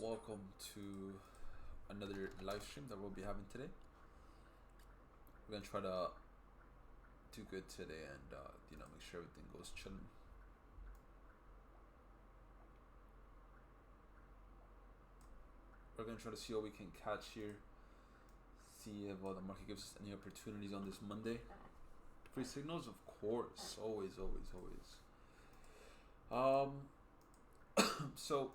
Welcome to another live stream that we'll be having today. We're gonna try to do good today and make sure everything goes chilling. We're gonna try to see what we can catch here. See if the market gives us any opportunities on this Monday. Free signals, of course, always. So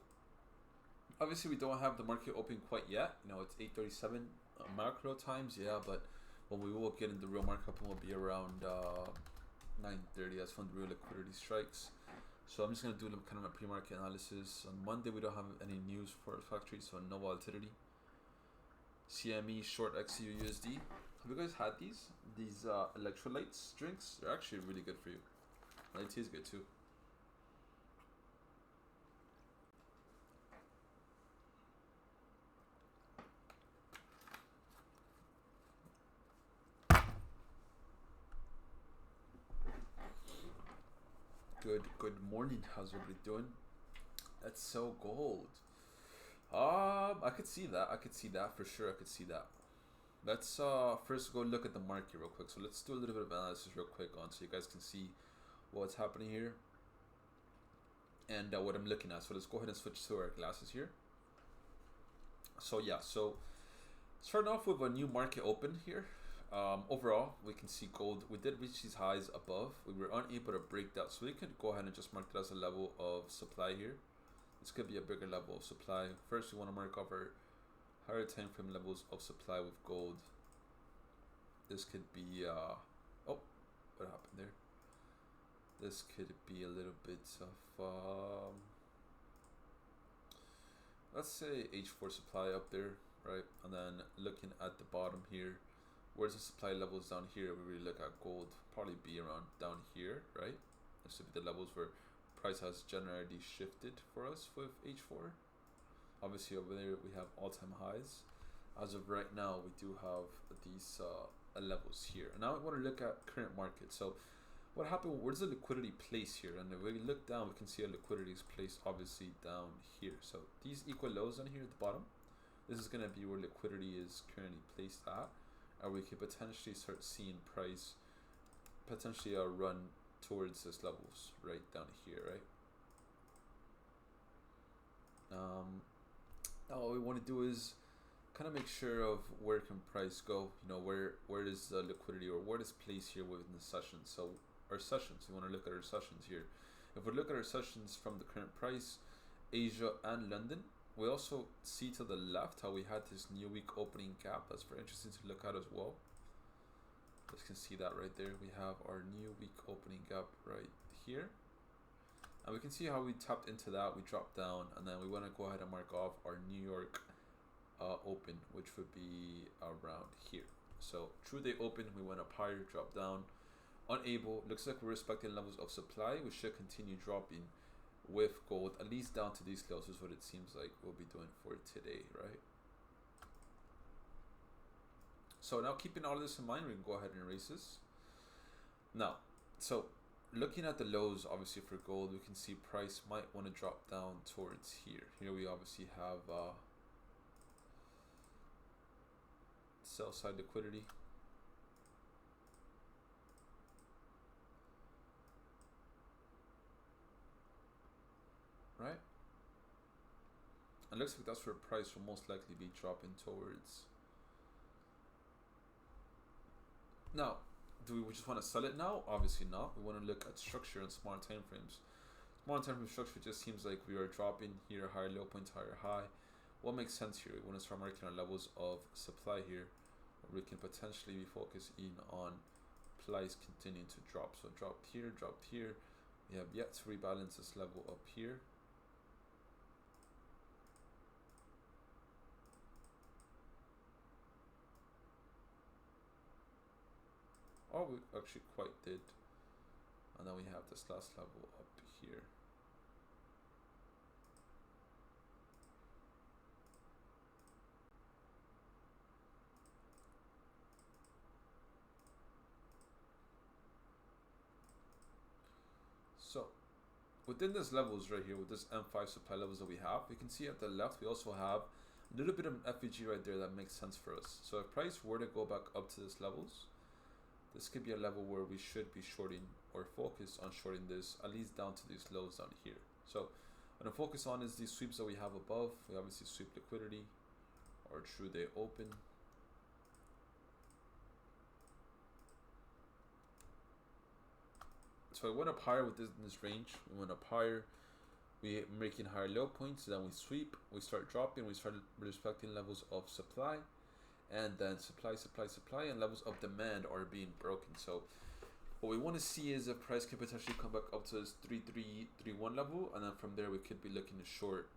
obviously we don't have the market open quite yet. It's 8:37 macro times, yeah, but when we will get into the real market open will be around 9:30. That's when the real liquidity strikes. So I'm just gonna do kind of a pre-market analysis. On Monday we don't have any news for factory, so no volatility. CME short XUUSD. Have you guys had these electrolytes drinks? They're actually really good for you. IT is good too. Good morning. How's everybody doing? That's so gold. I could see that. I could see that for sure. I could see that. Let's first go look at the market real quick. So let's do a little bit of analysis real quick on so you guys can see what's happening here and what I'm looking at. So let's go ahead and switch to our glasses here. So yeah, so starting off with a new market open here. Overall, we can see gold. We did reach these highs above. We were unable to break that, so we could go ahead and just mark it as a level of supply here. This could be a bigger level of supply. First, we want to mark off our higher time frame levels of supply with gold. This could be oh, what happened there? This could be a little bit of let's say H4 supply up there, right? And then looking at the bottom here, where's the supply levels down here? We really look at gold, probably be around down here, right? This should be the levels where price has generally shifted for us with H4. Obviously over there we have all-time highs. As of right now, we do have these levels here. And now we want to look at current market. So what happened, where's the liquidity placed here? And if we look down, we can see a liquidity is placed obviously down here. So these equal lows on here at the bottom, this is going to be where liquidity is currently placed at. And we could potentially start seeing price potentially run towards these levels right down here, right? Now what we want to do is kind of make sure of where can price go, where is the liquidity or where is place here within the session. So our sessions, we want to look at our sessions here. If we look at our sessions from the current price, Asia and London, we also see to the left how we had this new week opening gap. That's very interesting to look at as well. You can see that right there. We have our new week opening gap right here. And we can see how we tapped into that, we dropped down, and then we want to go ahead and mark off our New York open, which would be around here. So true day open, we went up higher, dropped down, unable. Looks like we're respecting levels of supply. We should continue dropping with gold, at least down to these levels is what it seems like we'll be doing for today, right? So now keeping all of this in mind, we can go ahead and erase this. Now, so looking at the lows, obviously for gold, we can see price might want to drop down towards here. Here we obviously have sell side liquidity. Right? It looks like that's where price will most likely be dropping towards. Now, do we just want to sell it now? Obviously not. We want to look at structure and small time frames. Small time frame structure just seems like we are dropping here, higher low point, higher high. What makes sense here? We want to start marking our levels of supply here, where we can potentially be focusing on price continuing to drop. So dropped here, dropped here. We have yet to rebalance this level up here. Oh, we actually quite did. And then we have this last level up here. So within this levels right here, with this M5 supply levels that we have, you can see at the left we also have a little bit of an FVG right there that makes sense for us. So if price were to go back up to this levels, this could be a level where we should be shorting or focus on shorting this at least down to these lows down here. So what I'm focused on is these sweeps that we have above. We obviously sweep liquidity or true day open. So we went up higher with this in this range. We went up higher. We making higher low points. Then we sweep. We start dropping. We start respecting levels of supply, and then supply, and levels of demand are being broken. So what we want to see is if price can potentially come back up to this 3331 level, and then from there we could be looking to short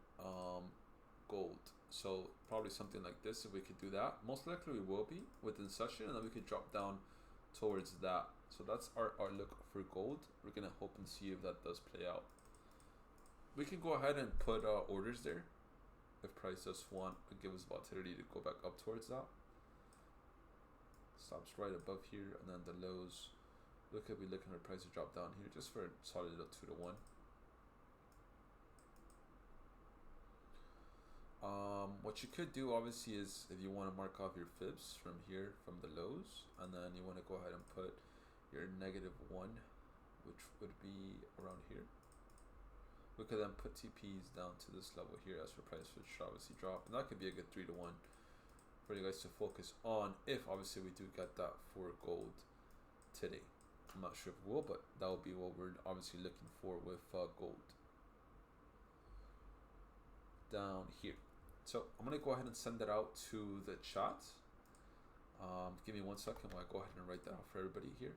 gold. So probably something like this. If we could do that, most likely we will be within session, and then we could drop down towards that. So that's our look for gold. We're gonna hope and see if that does play out. We can go ahead and put orders there if price does want to give us volatility to go back up towards that. Stops right above here, and then the lows. Look at we looking at price to drop down here just for a solid little 2 to 1. What you could do obviously is if you want to mark off your fibs from here from the lows, and then you want to go ahead and put your -1, which would be around here. We could then put TPs down to this level here as for price, which should obviously drop, and that could be a good 3 to 1 for you guys to focus on if obviously we do get that for gold today. I'm not sure if we will, but that will be what we're obviously looking for with gold down here. So I'm gonna go ahead and send that out to the chat. Give me 1 second while I go ahead and write that out for everybody here.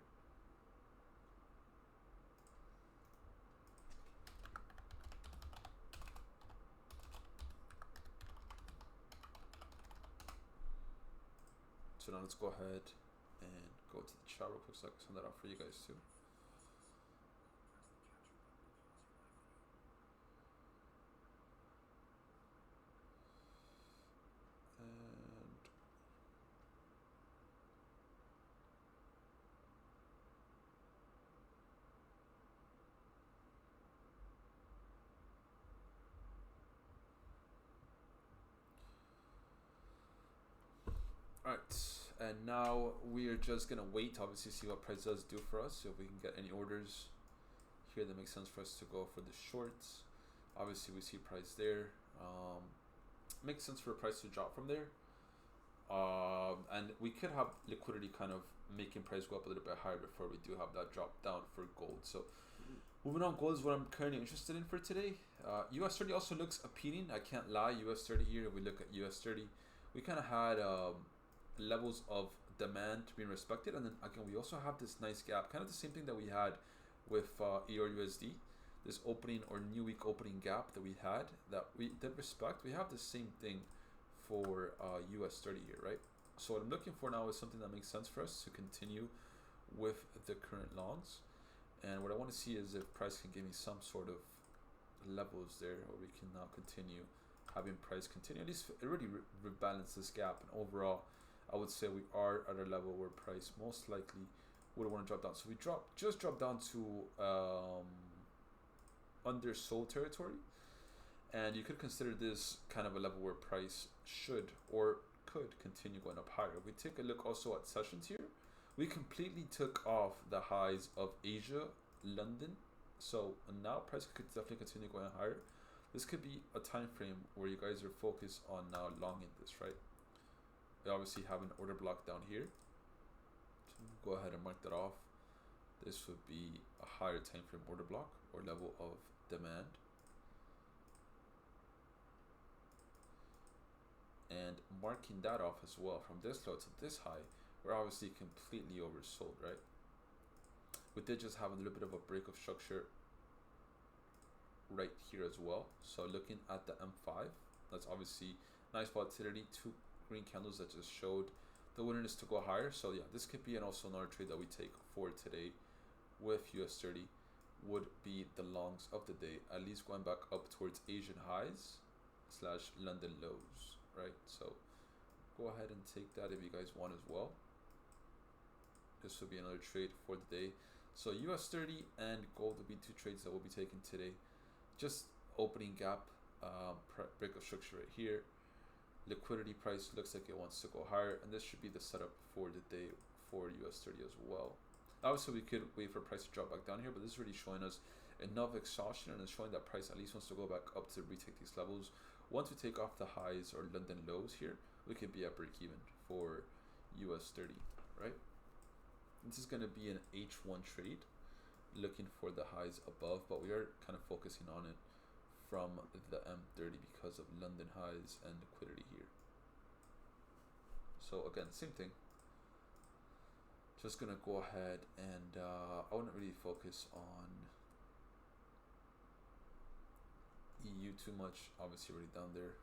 So now let's go ahead and go to the chat real quick so I can send that out for you guys too. Alright, and now we are just gonna wait, obviously see what price does do for us. So if we can get any orders here that makes sense for us to go for the shorts. Obviously we see price there. Makes sense for a price to drop from there. And we could have liquidity kind of making price go up a little bit higher before we do have that drop down for gold. So moving on, gold is what I'm currently interested in for today. US 30 also looks appealing, I can't lie. US 30 here, if we look at US 30, we kind of had levels of demand being respected, and then again we also have this nice gap, kind of the same thing that we had with EURUSD, this opening or new week opening gap that we had that we did respect. We have the same thing for US 30 here, right? So what I'm looking for now is something that makes sense for us to continue with the current longs, and what I want to see is if price can give me some sort of levels there, or we can now continue having price continue, at least it already rebalance this gap, and overall I would say we are at a level where price most likely would want to drop down. So we just dropped down to undersold territory, and you could consider this kind of a level where price should or could continue going up higher. If we take a look also at sessions here, we completely took off the highs of Asia, London, so now price could definitely continue going higher. This could be a time frame where you guys are focused on now longing this, right? We obviously have an order block down here. So go ahead and mark that off. This would be a higher time frame order block or level of demand. And marking that off as well, from this low to this high, we're obviously completely oversold, right? We did just have a little bit of a break of structure right here as well. So looking at the M5, that's obviously nice volatility, 2 green candles that just showed the willingness to go higher. So yeah, this could be also another trade that we take for today with US 30 would be the longs of the day, at least going back up towards Asian highs slash London lows, right? So go ahead and take that if you guys want as well. This will be another trade for the day. So US 30 and gold will be 2 trades that we'll be taking today. just opening gap, break of structure right here. Liquidity price looks like it wants to go higher, and this should be the setup for the day for US30 as well. Obviously, we could wait for price to drop back down here, but this is really showing us enough exhaustion, and it's showing that price at least wants to go back up to retake these levels. Once we take off the highs or London lows here, we could be at break even for US30, right? This is going to be an H1 trade, looking for the highs above, but we are kind of focusing on it from the M30 because of London highs and liquidity here. So again, same thing. Just gonna go ahead and I wouldn't really focus on EU too much. Obviously already down there.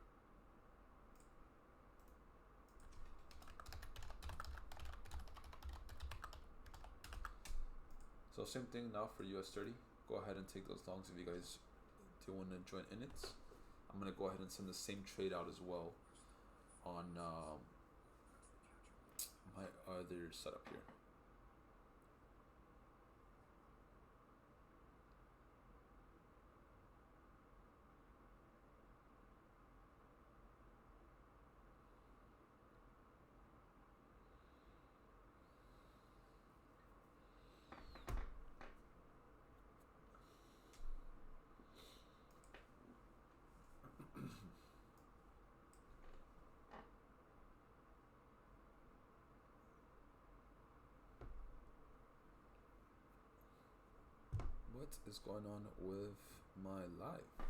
So same thing now for US30. Go ahead and take those longs if you guys do want to join in it. I'm gonna go ahead and send the same trade out as well on my other setup here. What is going on with my live?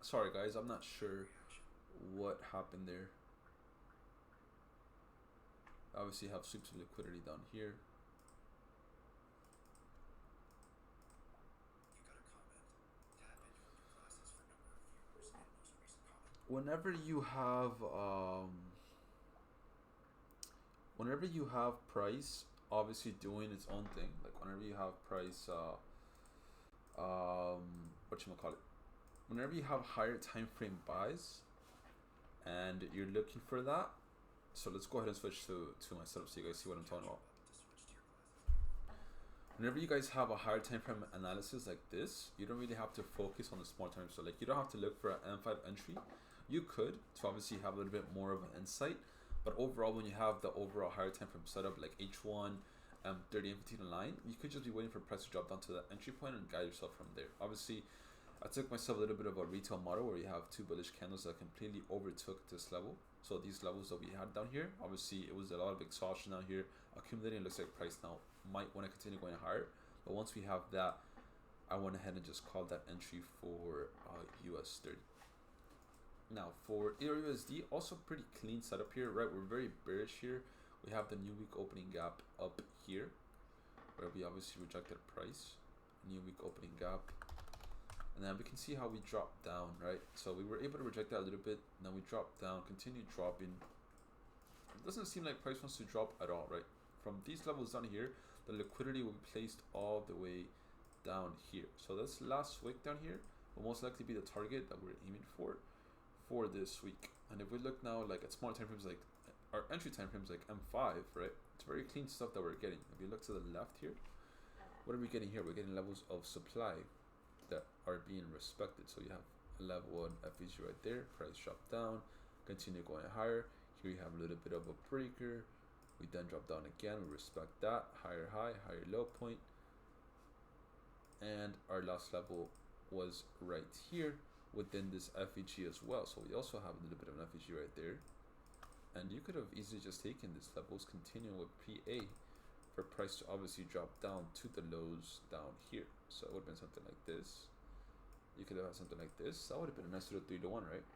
Sorry guys, I'm not sure what happened there. Obviously have sweeps of liquidity down here. Whenever you have price obviously doing its own thing, like whenever you have price whatchamacallit, whenever you have higher time frame buys and you're looking for that, so let's go ahead and switch to my setup so you guys see what I'm talking about. Whenever you guys have a higher time frame analysis like this, you don't really have to focus on the small time. So like you don't have to look for an M5 entry. You could to obviously have a little bit more of an insight, but overall when you have the overall higher time frame setup like H1, 30 and 15 line, you could just be waiting for price to drop down to that entry point and guide yourself from there. Obviously I took myself a little bit of a retail model where you have two bullish candles that completely overtook this level. So these levels that we had down here, obviously it was a lot of exhaustion out here accumulating. It looks like price now might want to continue going higher. But once we have that, I went ahead and just called that entry for US30. Now for ARUSD, also pretty clean setup here, right? We're very bearish here. We have the new week opening gap up here, where we obviously rejected price. New week opening gap. And then we can see how we dropped down, right? So we were able to reject that a little bit. Then we dropped down, continued dropping. It doesn't seem like price wants to drop at all, right? From these levels down here, the liquidity will be placed all the way down here. So this last wick down here will most likely be the target that we're aiming for this week. And if we look now like at smaller time frames, like our entry time frames like M5, right? It's very clean stuff that we're getting. If you look to the left here, what are we getting here? We're getting levels of supply that are being respected. So you have a level 1 FVG right there, price drop down, continue going higher. Here you have a little bit of a breaker. We then drop down again, we respect that, higher high, higher low point. And our last level was right here within this FVG as well. So we also have a little bit of an FVG right there. And you could have easily just taken these levels, continue with PA for price to obviously drop down to the lows down here. So it would have been something like this. You could have had something like this. That would have been a nice little 3-to-1, right?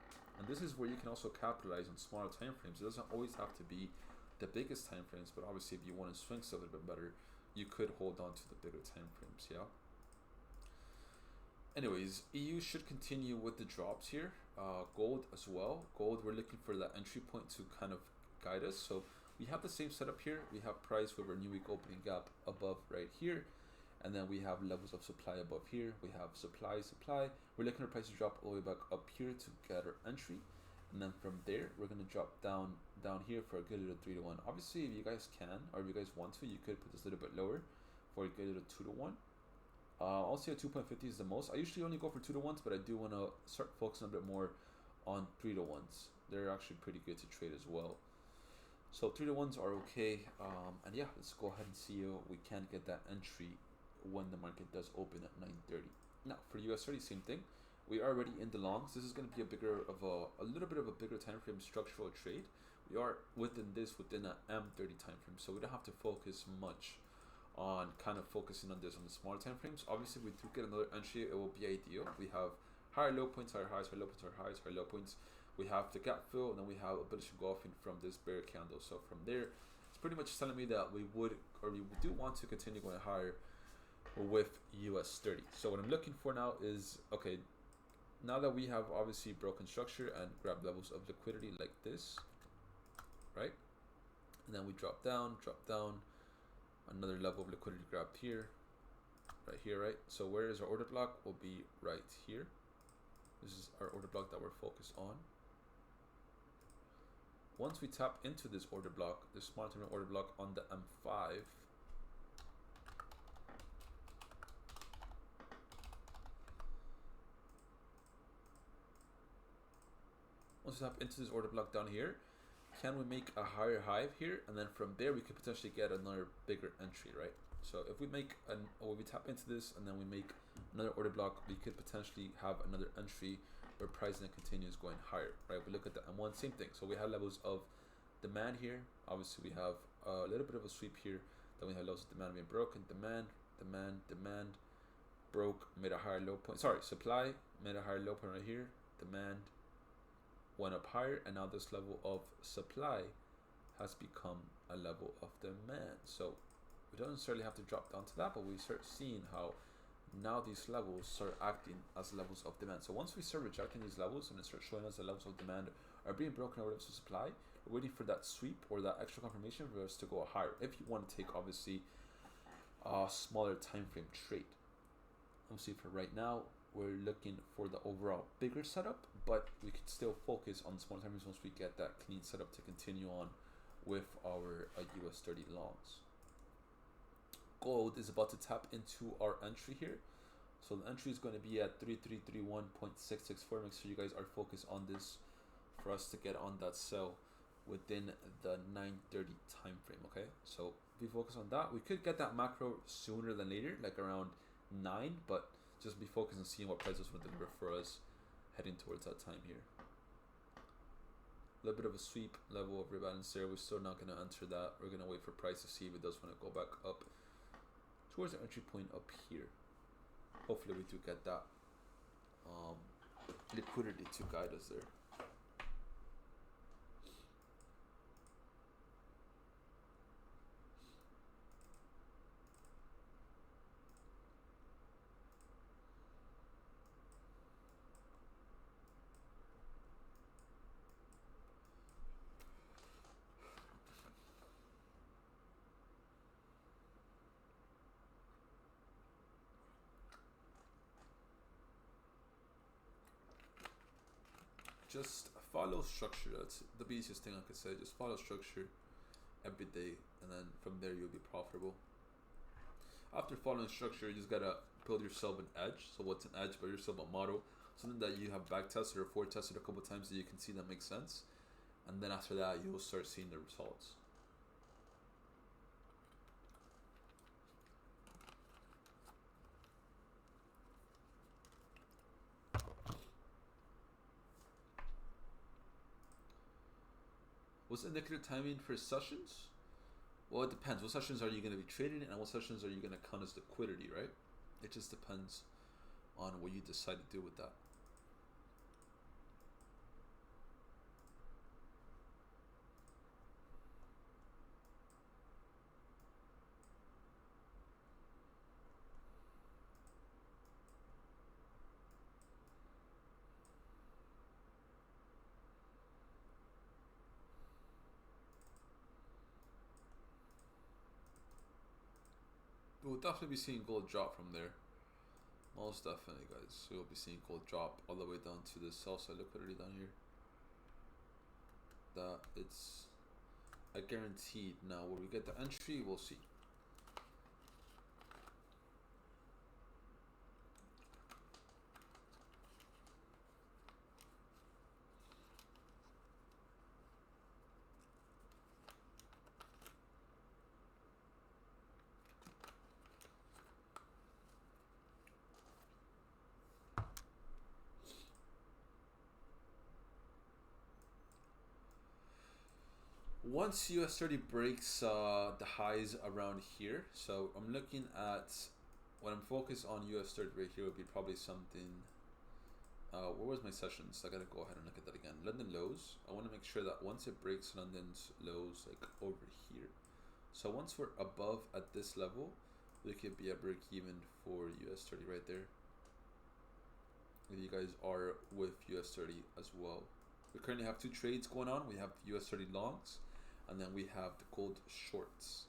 And this is where you can also capitalize on smaller time frames. It doesn't always have to be the biggest time frames, but obviously if you want to swing stuff a little bit better, you could hold on to the bigger time frames, yeah? Anyways, EU should continue with the drops here. Gold as well. Gold, we're looking for that entry point to kind of guide us. So we have the same setup here. We have price with our new week opening gap above right here. And then we have levels of supply above here. We have supply. We're looking for price to drop all the way back up here to get our entry. And then from there, we're going to drop down here for a good little 3-to-1. Obviously, if you guys can, or if you guys want to, you could put this a little bit lower for a good little 2-to-1. I'll say a 2.50 is the most. I usually only go for 2-to-1s, but I do want to start focusing a bit more on 3-to-1s. They're actually pretty good to trade as well. So 3-to-1s are okay. And yeah, let's go ahead and see if we can get that entry when the market does open at 9:30. Now for US30, same thing. We are already in the longs. This is going to be a little bit of a bigger time frame structural trade. We are within an M30 time frame, so we don't have to focus much on kind of focusing on this on the smaller time frames. Obviously, if we do get another entry, it will be ideal. We have higher low points, higher highs, higher low points, higher highs, higher low points. We have the gap fill, and then we have a bullish engulfing from this bear candle. So from there, it's pretty much telling me that we do want to continue going higher with US30. So what I'm looking for now is, okay, now that we have obviously broken structure and grab levels of liquidity like this, right? And then we drop down, another level of liquidity grabbed here, right? So where is our order block? Will be right here. This is our order block that we're focused on. Once we tap into this order block, this small term order block on the M5, once we tap into this order block down here, can we make a higher high here? And then from there, we could potentially get another bigger entry, right? So if we make we tap into this and then we make another order block, we could potentially have another entry where price then continues going higher, right? We look at the M1, same thing. So we have levels of demand here. Obviously, we have a little bit of a sweep here. Then we have levels of demand being broken. Demand, broke, made a higher low point. Sorry, supply made a higher low point right here. Demand went up higher, and now this level of supply has become a level of demand. So we don't necessarily have to drop down to that, but we start seeing how now these levels start acting as levels of demand. So once we start rejecting these levels and it starts showing us the levels of demand are being broken over levels of supply, we're waiting for that sweep or that extra confirmation for us to go higher. If you want to take obviously a smaller time frame trade. Obviously for right now, we're looking for the overall bigger setup, but we can still focus on small time frames once we get that clean setup to continue on with our US30 longs. Gold is about to tap into our entry here. So the entry is going to be at 3331.664. Make sure you guys are focused on this for us to get on that sell within the 9:30 time frame. Okay, so if we focus on that, we could get that macro sooner than later, like around 9, but just be focused on seeing what prices will deliver for us heading towards that time here. A little bit of a sweep level of rebalance there. We're still not going to enter that. We're going to wait for price to see if it does want to go back up towards the entry point up here. Hopefully we do get that liquidity to guide us there. Just follow structure. That's the easiest thing I could say. Just follow structure every day, and then from there you'll be profitable. After following structure, you just gotta build yourself an edge. So what's an edge? Build yourself a model, something that you have back tested or forward tested a couple times that you can see that makes sense, and then after that you'll start seeing the results. What's indicator timing for sessions? Well, it depends. What sessions are you going to be trading and what sessions are you going to count as liquidity, right? It just depends on what you decide to do with that. We'll definitely be seeing gold drop from there. Most definitely, guys. So you'll be seeing gold drop all the way down to the sell side liquidity down here. That it's a guaranteed. Now, where we get the entry, we'll see. Once US30 breaks the highs around here, so I'm looking at, when I'm focused on US30 right here would be probably something, where was my sessions? I gotta go ahead and look at that again. London lows, I wanna make sure that once it breaks London's lows, like over here. So once we're above at this level, there could be a break even for US30 right there. If you guys are with US30 as well. We currently have two trades going on. We have US30 longs, and then we have the gold shorts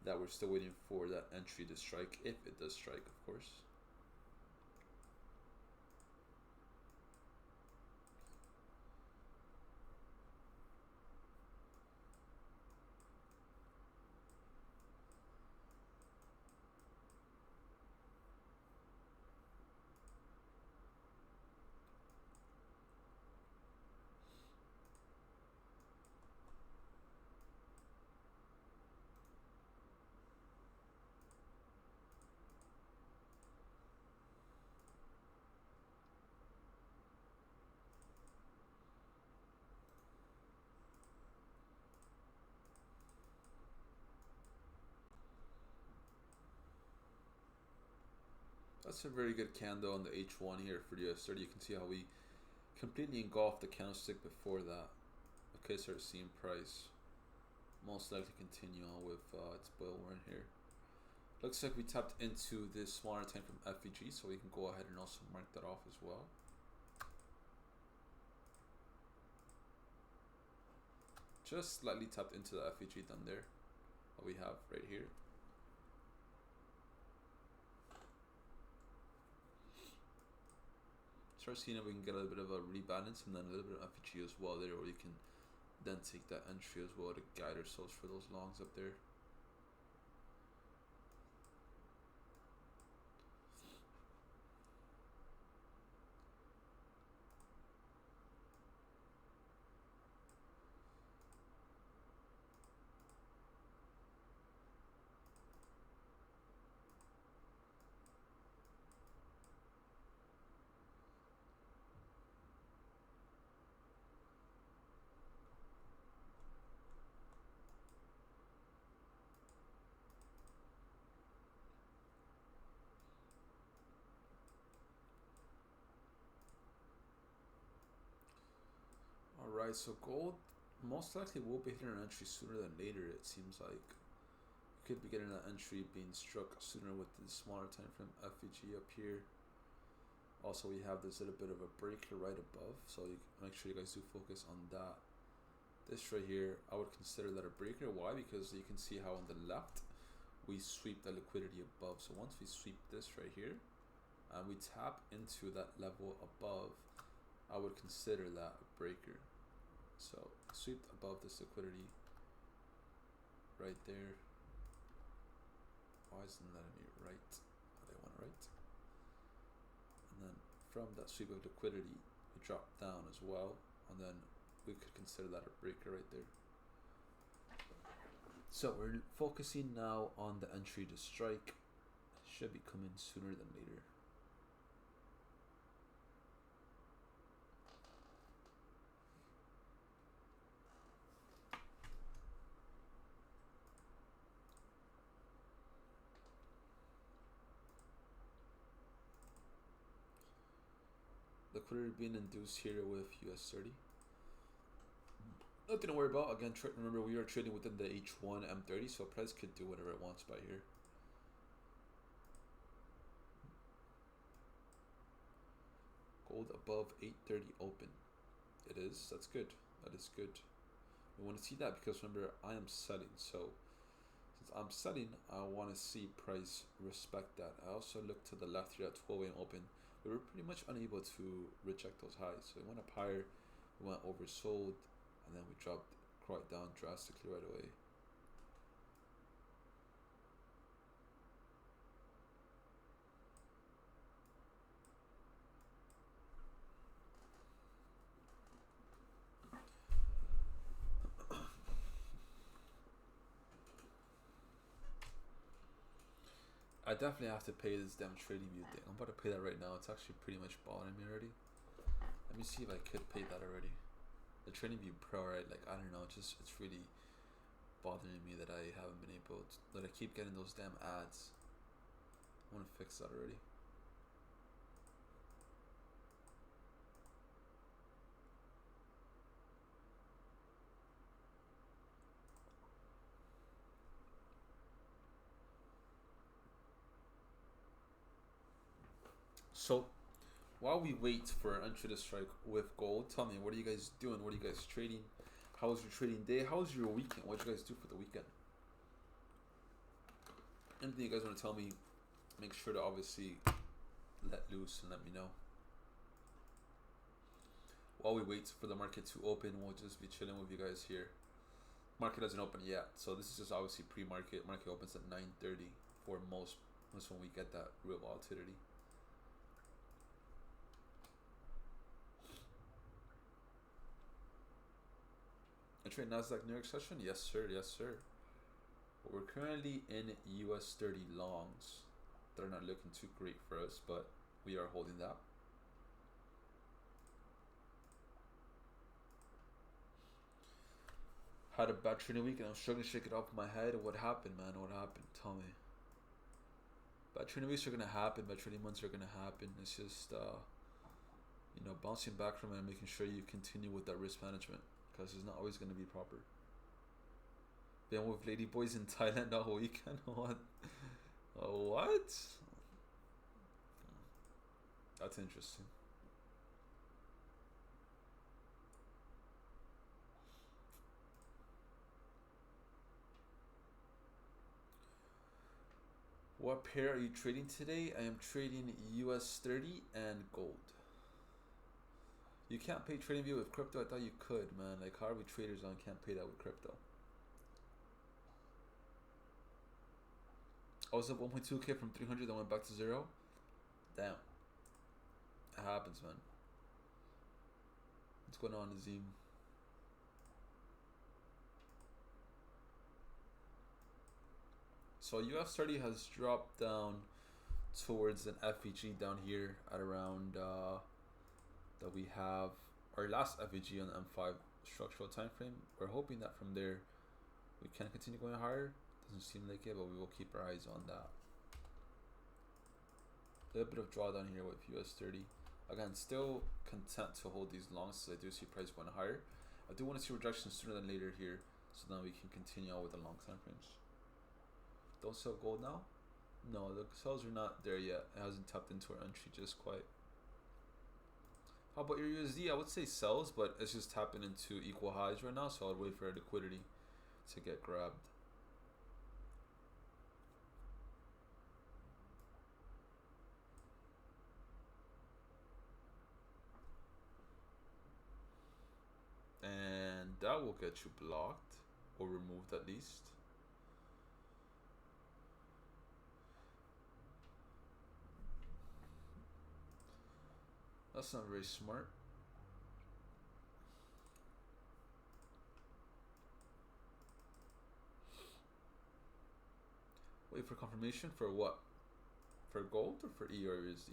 that we're still waiting for that entry to strike, if it does strike, of course. That's a very good candle on the H1 here for the US30. You can see how we completely engulfed the candlestick before that. Okay, start seeing price most likely continue on with its bull run here. Looks like we tapped into this smaller time from FVG, so we can go ahead and also mark that off as well. Just slightly tapped into the FVG down there, what we have right here. Start seeing if we can get a little bit of a rebalance and then a little bit of FVG as well there, where we can then take that entry as well to guide ourselves for those longs up there. Alright, so gold most likely will be hitting an entry sooner than later, it seems like. You could be getting an entry being struck sooner with the smaller time frame FVG up here. Also, we have this little bit of a breaker right above, so you make sure you guys do focus on that. This right here, I would consider that a breaker. Why? Because you can see how on the left we sweep the liquidity above. So once we sweep this right here and we tap into that level above, I would consider that a breaker. So sweep above this liquidity right there. Why isn't that any right? They want right. And then from that sweep of liquidity, we drop down as well, and then we could consider that a breaker right there. So we're focusing now on the entry to strike. It should be coming sooner than later. Liquidity being induced here with US30. Nothing to worry about. Again, remember we are trading within the H1 M30, so price could do whatever it wants by here. Gold above 830 open. It is. That's good. That is good. We want to see that because remember I am selling. So since I'm selling, I want to see price respect that. I also look to the left here at 12 AM open. We were pretty much unable to reject those highs. So we went up higher, we went oversold, and then we dropped quite down drastically right away. I definitely have to pay this damn trading view thing. I'm about to pay that right now. It's actually pretty much bothering me already. Let me see if I could pay that already. The trading view pro, right? Like I don't know, it's really bothering me that I haven't been able to, that I keep getting those damn ads. I want to fix that already. So while we wait for an entry to strike with gold, tell me, what are you guys doing? What are you guys trading? How was your trading day? How was your weekend? What did you guys do for the weekend? Anything you guys want to tell me, make sure to obviously let loose and let me know. While we wait for the market to open, we'll just be chilling with you guys here. Market hasn't opened yet, so this is just obviously pre-market. Market opens at 9:30 for most. That's when we get that real volatility. I trade Nasdaq New York session? Yes, sir. Yes, sir. But we're currently in US 30 longs. They're not looking too great for us, but we are holding that. Had a bad trading week and I'm struggling to shake it off my head. What happened, man? What happened? Tell me. Bad trading weeks are gonna happen. Bad trading months are gonna happen. It's just, you know, bouncing back from it and making sure you continue with that risk management because it's not always gonna be proper. Been with lady boys in Thailand all weekend. What? What? That's interesting. What pair are you trading today? I am trading US 30 and gold. You can't pay TradingView with crypto? I thought you could, man. Like, how are we traders on can't pay that with crypto? I was up 1.2k from 300, then went back to 0. Damn. It happens, man. What's going on, Nazim? So US30 has dropped down towards an FVG down here at around that we have our last FVG on the M5 structural time frame. We're hoping that from there we can continue going higher. Doesn't seem like it, but we will keep our eyes on that. A little bit of drawdown here with US30. Again, still content to hold these longs, so I do see price going higher. I do want to see rejection sooner than later here, so now we can continue on with the long time frames. Don't sell gold now. No, the sells are not there yet. It hasn't tapped into our entry just quite. How about your USD? I would say sells, but it's just tapping into equal highs right now, so I'd wait for liquidity to get grabbed. And that will get you blocked or removed at least. That's not very smart. Wait for confirmation for what? For gold or for E or USD?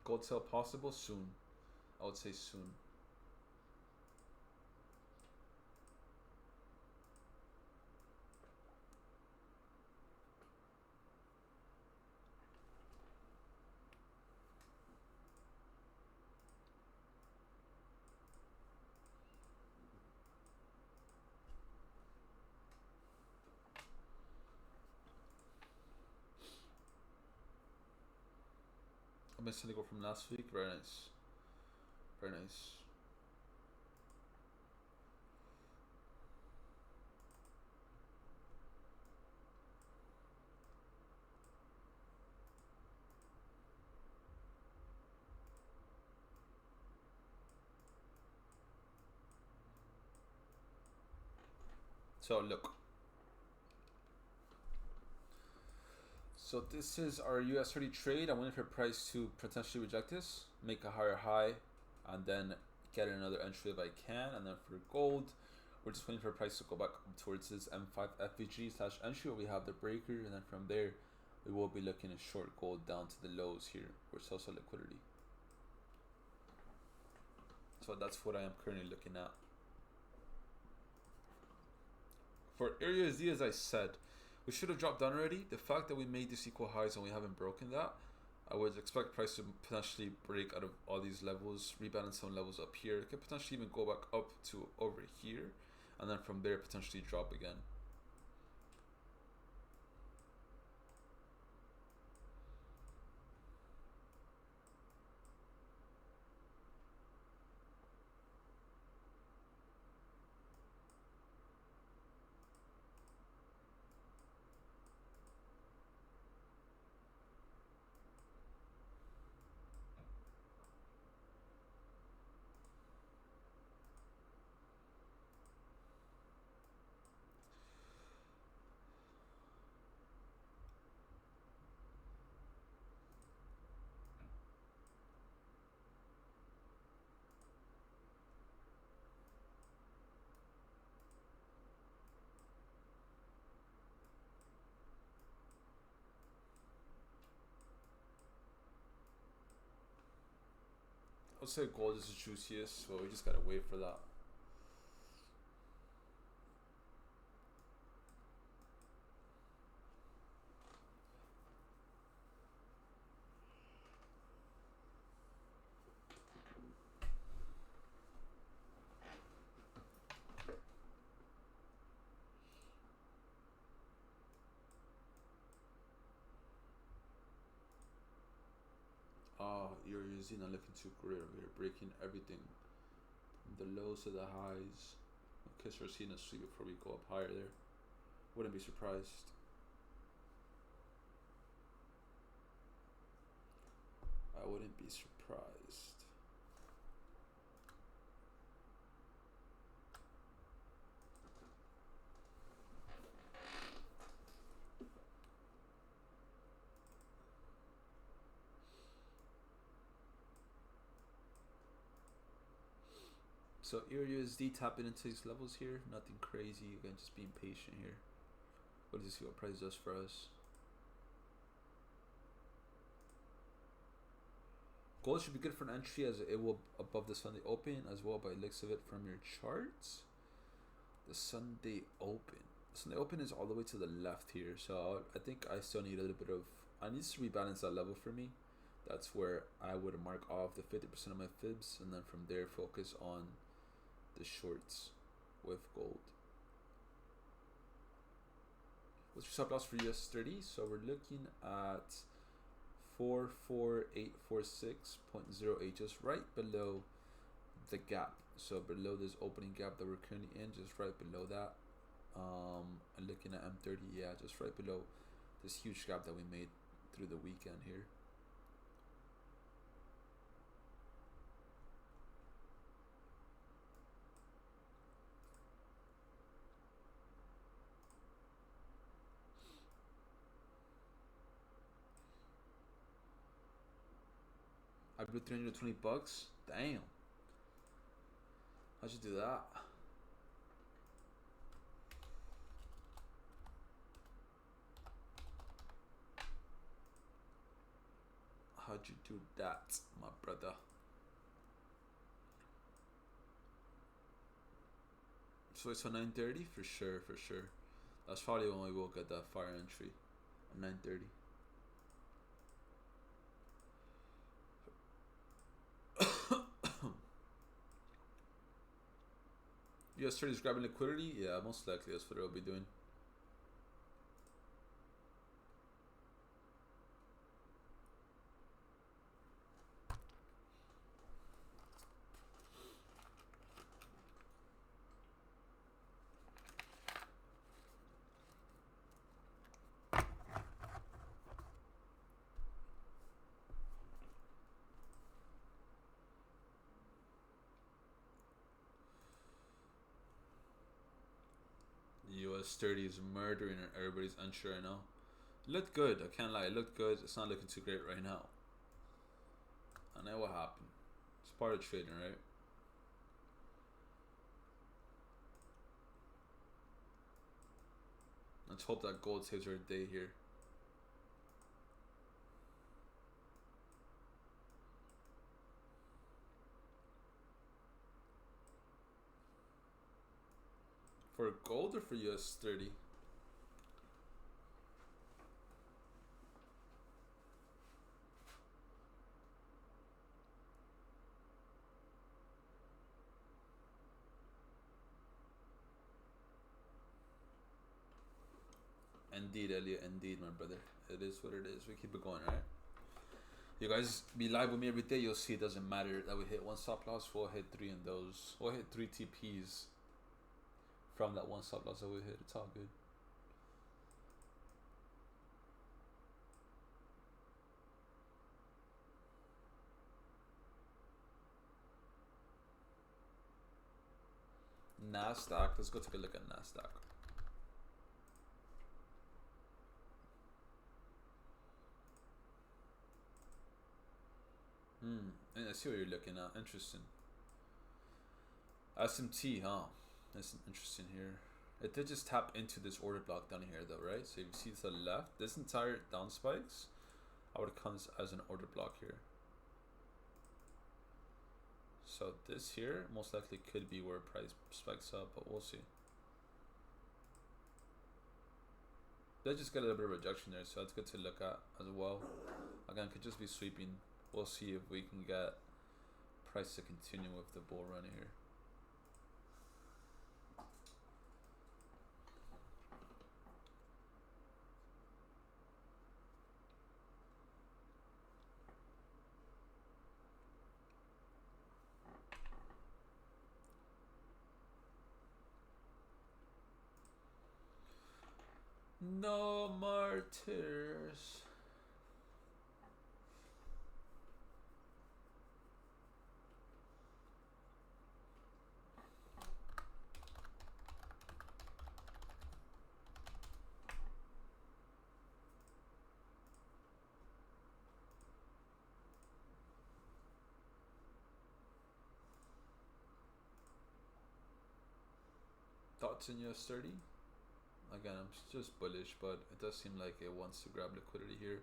Gold sell possible soon. I would say soon. I'm missing the go from last week. Very nice. Very nice. So look. So this is our US30 trade. I'm waiting for price to potentially reject this, make a higher high, and then get another entry if I can. And then for gold, we're just waiting for price to go back up towards this M5 FVG / entry where we have the breaker, and then from there we will be looking to short gold down to the lows here, which is also liquidity. So that's what I am currently looking at. For AUSD, as I said, we should have dropped down already. The fact that we made this equal highs and we haven't broken that, I would expect price to potentially break out of all these levels, rebalance some levels up here. It could potentially even go back up to over here, and then from there potentially drop again. I would say gold is the juiciest, so we just gotta wait for that. You're usually not looking too great over here, breaking everything. The lows to the highs. Okay, so we're seeing a sweep before we go up higher there. Wouldn't be surprised. I wouldn't be surprised. So EURUSD tapping into these levels here, nothing crazy. Again, just being patient here. What does this see what price does for us? Gold should be good for an entry as it will above the Sunday Open as well by looks of it from your charts. The Sunday Open. The Sunday Open is all the way to the left here, so I think I still need a little bit of. I need to rebalance that level for me. That's where I would mark off the 50% of my fibs, and then from there focus on the shorts with gold. What's your stop loss for US30? So we're looking at 44846.08, just right below the gap. So below this opening gap that we're currently in, just right below that. And looking at M30, yeah, just right below this huge gap that we made through the weekend here. I blew 320 bucks. Damn. How'd you do that? How'd you do that, my brother? So it's on 9:30 for sure, for sure. That's probably when we will get that fire entry at 9:30. US30 is grabbing liquidity. Yeah, most likely that's what it'll be doing. US30 is murdering it. Everybody's unsure right now. It looked good, I can't lie. It looked good. It's not looking too great right now. I know what happened. It's part of trading, right? Let's hope that gold saves our day here. For gold or for US30? Indeed, Elliot. Indeed, my brother. It is what it is. We keep it going, right? You guys be live with me every day. You'll see it doesn't matter that we hit one stop loss. We'll hit 3 in those. We'll hit 3 TPs from that one stop loss that we hit. It's all good. NASDAQ. Let's go take a look at NASDAQ. I see what you're looking at. Interesting. SMT, huh? That's interesting here. It did just tap into this order block down here though, right? So if you see to the left, this entire down spikes, I would count this as an order block here. So this here most likely could be where price spikes up, but we'll see. They just got a little bit of rejection there, so that's good to look at as well. Again, could just be sweeping. We'll see if we can get price to continue with the bull run here. No martyrs. Thoughts in US30? Again, I'm just bullish, but it does seem like it wants to grab liquidity here.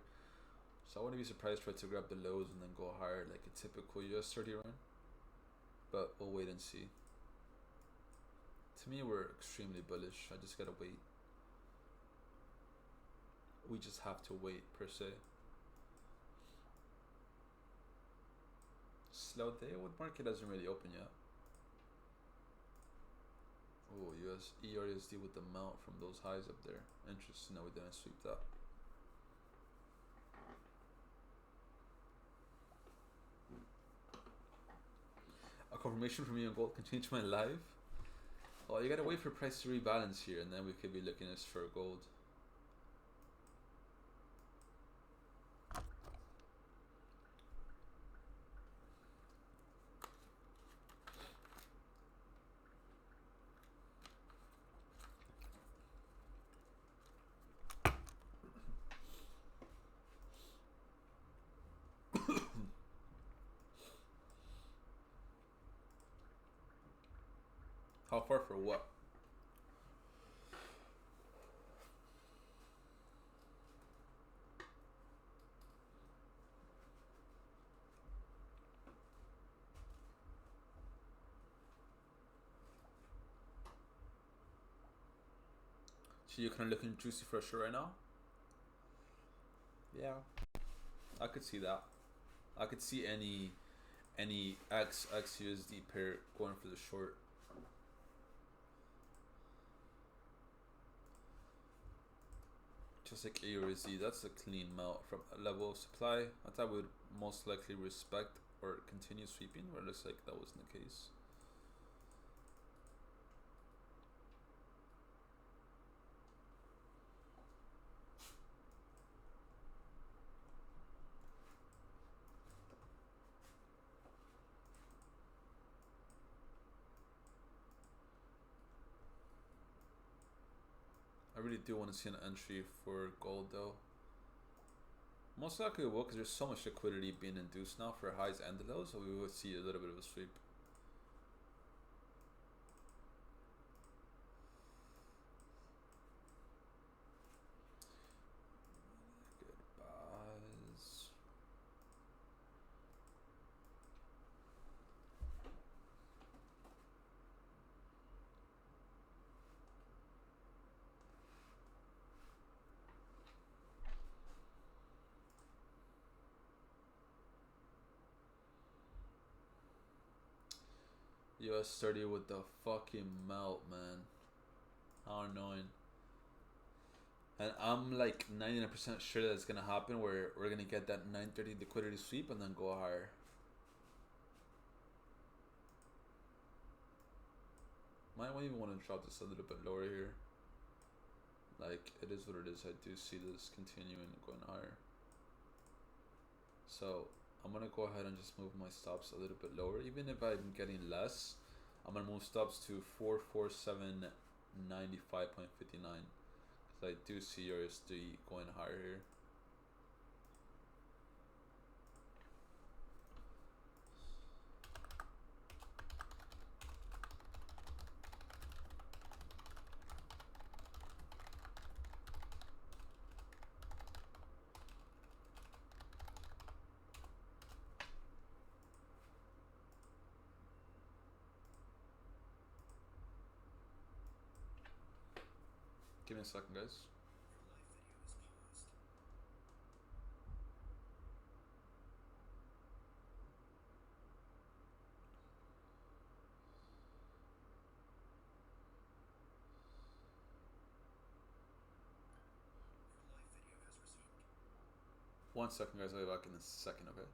So I wouldn't be surprised for it to grab the lows and then go higher like a typical US30 run. But we'll wait and see. To me, we're extremely bullish. I just gotta wait. We just have to wait, per se. Slow day. What market hasn't really opened yet? Oh, US ERUSD with the mount from those highs up there. Interesting that we didn't sweep that. A confirmation from me on gold can change my life. Oh, you gotta wait for price to rebalance here, and then we could be looking at for gold. How far for what? So you're kind of looking juicy for sure right now? Yeah, I could see that. I could see any XUSD pair going for the short. Just like AUSD, that's a clean melt from a level of supply. I thought we would most likely respect or continue sweeping, but it looks like that wasn't the case. I really do want to see an entry for gold though. Most likely it will, because there's so much liquidity being induced now for highs and the lows, so we will see a little bit of a sweep. Goodbyes. US30 with the fucking melt, man. How annoying. And I'm like 99% sure that it's gonna happen where we're gonna get that 930 liquidity sweep and then go higher. Might even want to drop this a little bit lower here. Like, it is what it is. I do see this continuing going higher. So I'm gonna go ahead and just move my stops a little bit lower. Even if I'm getting less, I'm gonna move stops to 447.95.59 because I do see USD going higher here. Give me a second, guys. One second, guys. I'll be back in a second, okay?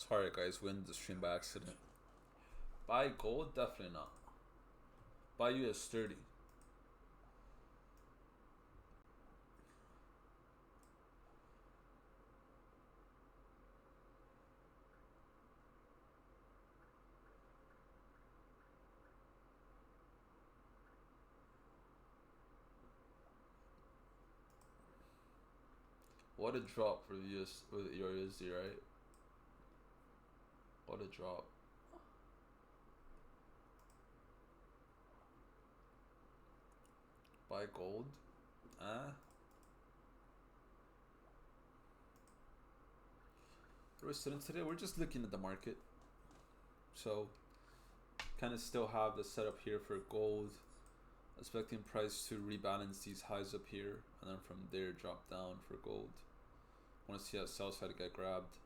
Sorry guys, we ended the stream by accident. Buy gold? Definitely not. Buy US30. What a drop for US with your USD, right? What a drop. Buy gold? We're sitting today, we're just looking at the market. So kind of still have the setup here for gold. Expecting price to rebalance these highs up here and then from there drop down for gold. Want to see that sell side get grabbed.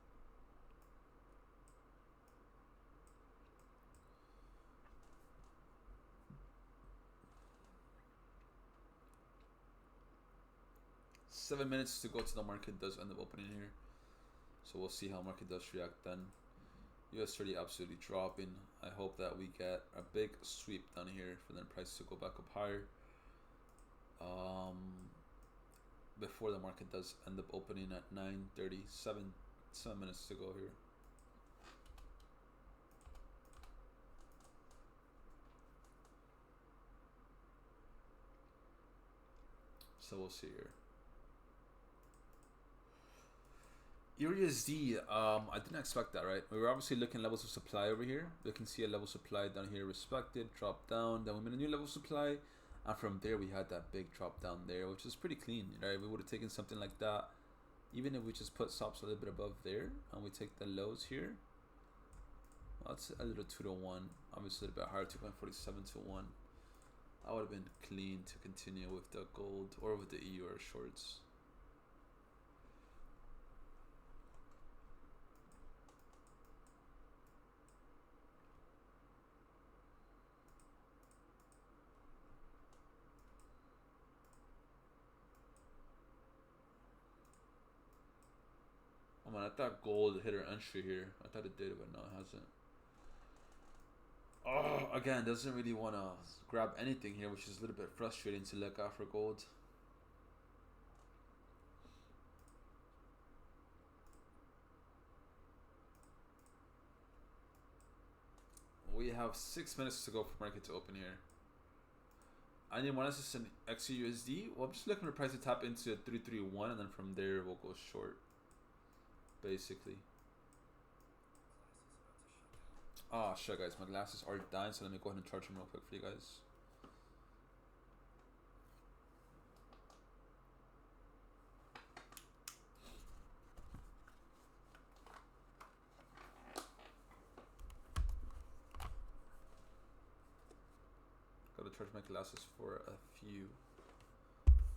Seven minutes to go to the market does end up opening here. So we'll see how market does react then. US30 absolutely dropping. I hope that we get a big sweep down here for then price to go back up higher. Before the market does end up opening at 9:37. 7 minutes to go here. So we'll see here. EURUSD, I didn't expect that, right? We were obviously looking at levels of supply over here. We can see a level of supply down here respected, drop down, then we made a new level of supply, and from there we had that big drop down there, which is pretty clean, right? We would have taken something like that, even if we just put stops a little bit above there, and we take the lows here. Well, that's a little 2 to 1, obviously a little bit higher, 2.47 to 1. I would have been clean to continue with the gold or with the EU or shorts. Oh man, I thought gold hit her entry here. I thought it did, but no, it hasn't. Oh, again, doesn't really want to grab anything here, which is a little bit frustrating to look at for gold. We have 6 minutes to go for market to open here. I need one assist in XUSD. Well, I'm just looking for price to tap into 331, and then from there we'll go short, basically. Oh shit, guys, my glasses are dying, so let me go ahead and charge them real quick for you guys. Gotta charge my glasses for a few.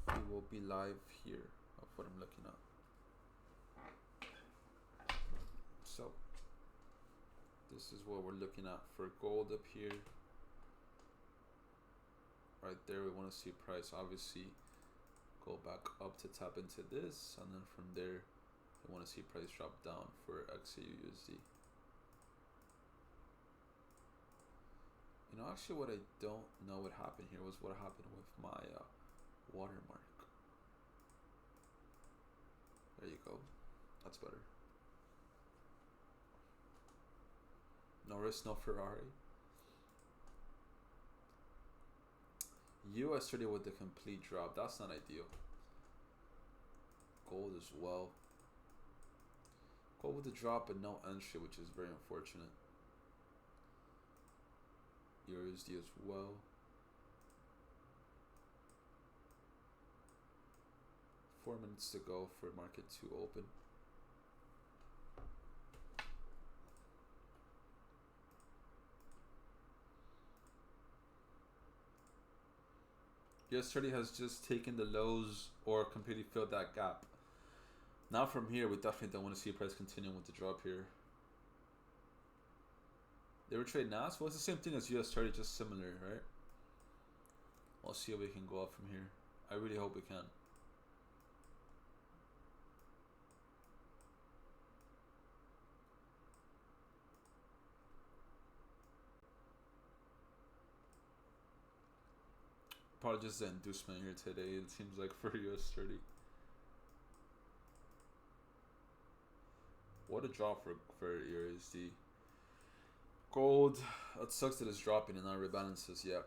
We will be live here of what I'm looking at. So this is what we're looking at for gold up here. Right there, we want to see price obviously go back up to tap into this, and then from there we want to see price drop down for XAUUSD. You know, actually what I don't know what happened here was what happened with my watermark. There you go, that's better. No risk, no Ferrari. US30 with the complete drop, that's not ideal. Gold as well. Gold with the drop but no entry, which is very unfortunate. USD as well. 4 minutes to go for market to open. US30 has just taken the lows or completely filled that gap. Now from here, we definitely don't want to see price continuing with the drop here. They were trading NAS? Well, it's the same thing as US30, just similar, right? We'll see if we can go up from here. I really hope we can. Probably just the inducement here today. It seems like for US 30. What a drop for your USD. Gold. It sucks that it's dropping and not rebalances yet.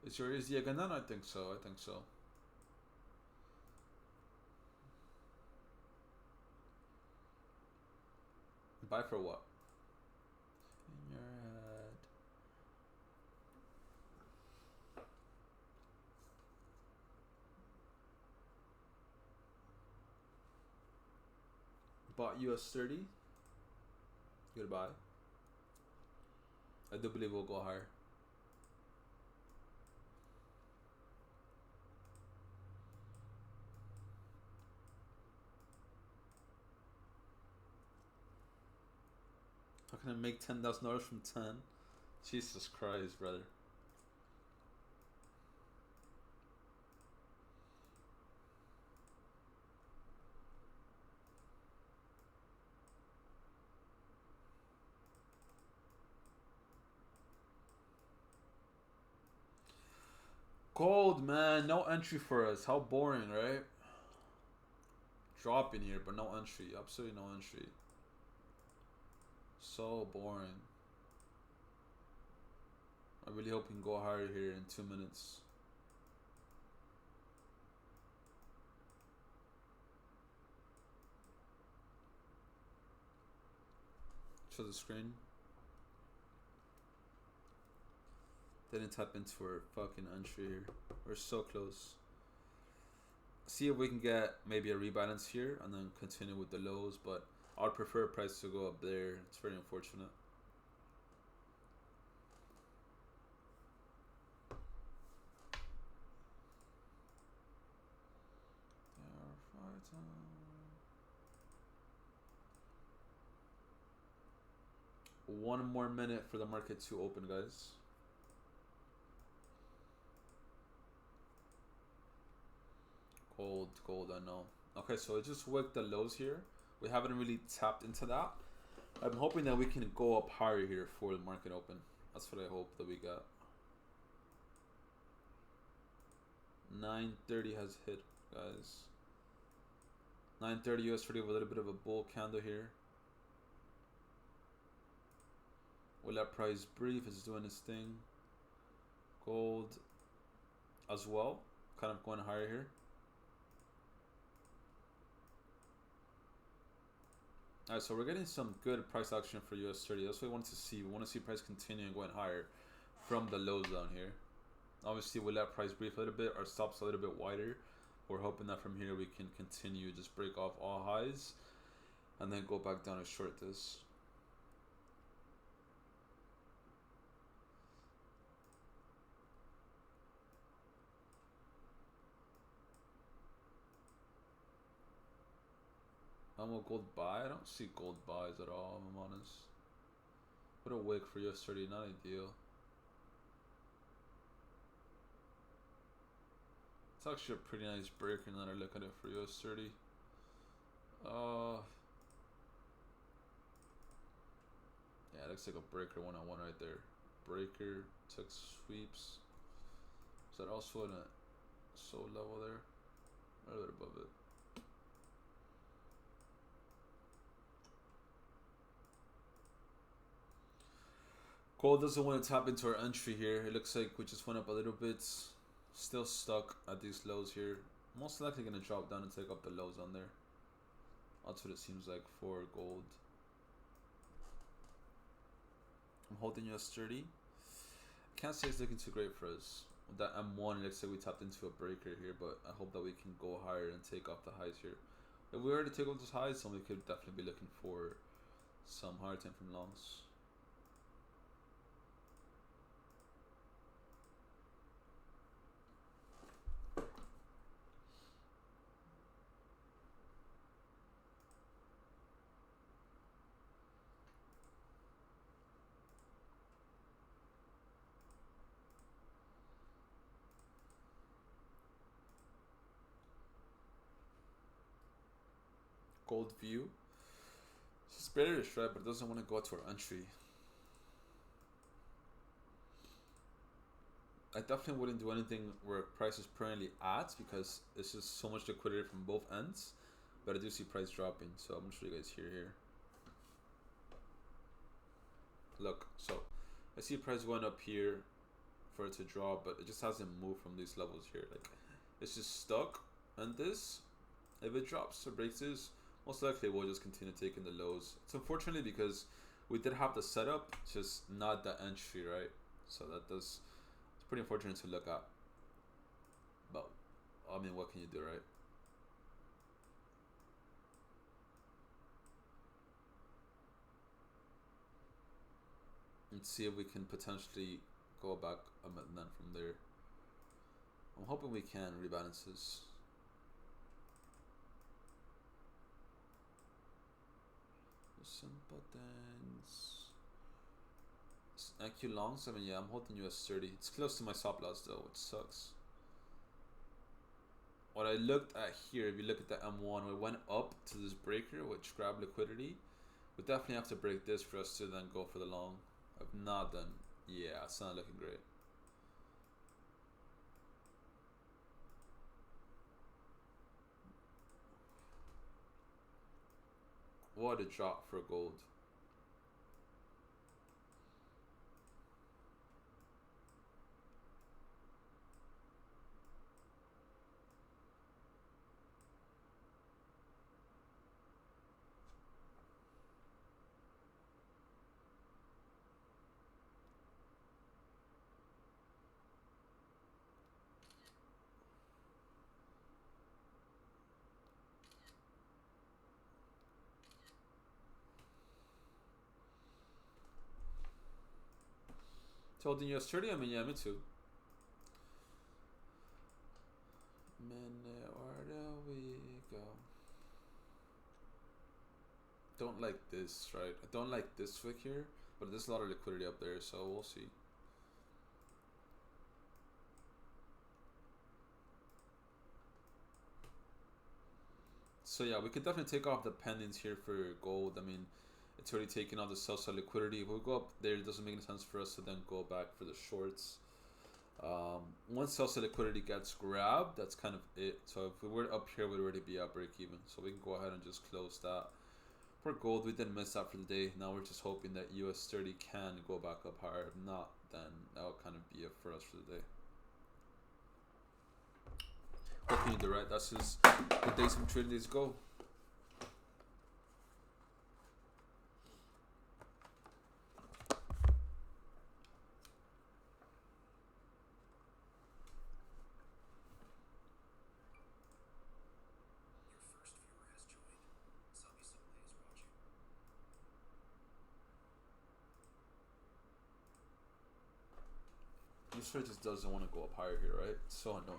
Is your USD again? I think so. I think so. Buy for what? In your head. Bought US 30. Goodbye. I do believe we'll go higher. How can I make $10,000 from 10? Jesus Christ, brother. Gold, man. No entry for us. How boring, right? Drop in here, but no entry. Absolutely no entry. So boring. I really hope we can go higher here in 2 minutes. Show the screen. Didn't tap into our fucking entry here. We're so close. See if we can get maybe a rebalance here and then continue with the lows, but I'd prefer price to go up there. It's very unfortunate. One more minute for the market to open, guys. Gold, I know. Okay, so it just wicked the lows here. We haven't really tapped into that. I'm hoping that we can go up higher here for the market open. That's what I hope that we got. 930 has hit, guys. 930 US30 with a little bit of a bull candle here. Will that price brief is doing its thing. Gold as well, kind of going higher here. Alright, so we're getting some good price action for US 30. That's what we want to see. We want to see price continuing going higher from the lows down here. Obviously, we'll let price brief a little bit. Our stops a little bit wider. We're hoping that from here we can continue, just break off all highs and then go back down and short this. Will gold buy? I don't see gold buys at all, if I'm honest. What a wick for US 30, not ideal. It's actually a pretty nice breaker now that I look at it for US 30. Yeah, it looks like a breaker one-on-one right there. Breaker, took sweeps. Is that also in a sold level there? A little bit above it. Gold doesn't want to tap into our entry here. It looks like we just went up a little bit. Still stuck at these lows here. Most likely going to drop down and take up the lows on there. That's what it seems like for gold. I'm holding US 30. I can't say it's looking too great for us. With that M1, it looks like we tapped into a breaker here, but I hope that we can go higher and take off the highs here. If we were to take off those highs, then we could definitely be looking for some higher time from longs. gold view. It's bearish, right? But it doesn't want to go to our entry. I definitely wouldn't do anything where price is currently at because it's just so much liquidity from both ends. But I do see price dropping, so I'm gonna show you guys here. Look, so I see price going up here for it to drop, but it just hasn't moved from these levels here. Like, it's just stuck on this. If it drops or breaks this, most likely we'll just continue taking the lows. It's unfortunately because we did have the setup, just not the entry, right? So that does, it's pretty unfortunate to look at. But I mean, what can you do, right? Let's see if we can potentially go back and then from there. I'm hoping we can rebalances. Simple things. IQ longs, I mean, yeah, I'm holding US30. It's close to my stop loss though, which sucks. What I looked at here, if you look at the M1, we went up to this breaker, which grabbed liquidity. We definitely have to break this for us to then go for the long. If not, then yeah, it's not looking great. What a drop for gold. Told in US30, I mean, yeah, me too. Minute, where do we go? Don't like this, right? I don't like this wick here, but there's a lot of liquidity up there, so we'll see. So yeah, we could definitely take off the pendants here for gold. I mean, it's already taken off the sell side liquidity. If we go up there, it doesn't make any sense for us to then go back for the shorts. Once sell side liquidity gets grabbed, that's kind of it. So if we were up here, we'd already be at break even. So we can go ahead and just close that. For gold, we didn't miss that for the day. Now we're just hoping that US30 can go back up higher. If not, then that'll kind of be it for us for the day. What can you do, right? That's just the days from trading days go. This trade just doesn't want to go up higher here, right? It's so annoying.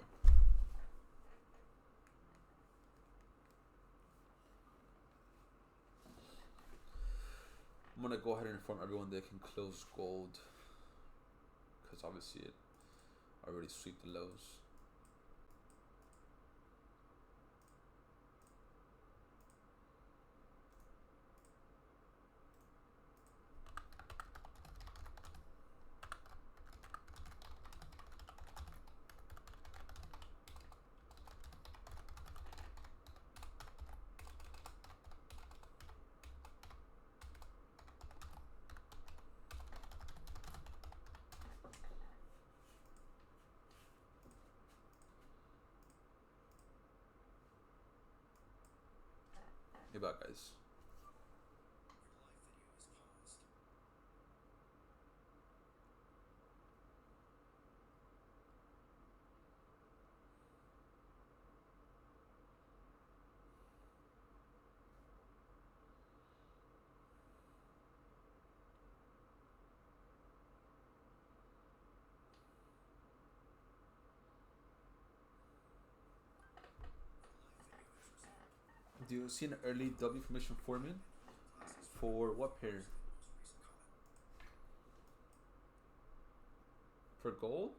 I'm gonna go ahead and inform everyone they can close gold, because obviously it already sweep the lows. Hey back, guys. Do you see an early W formation forming? For what pair? For gold?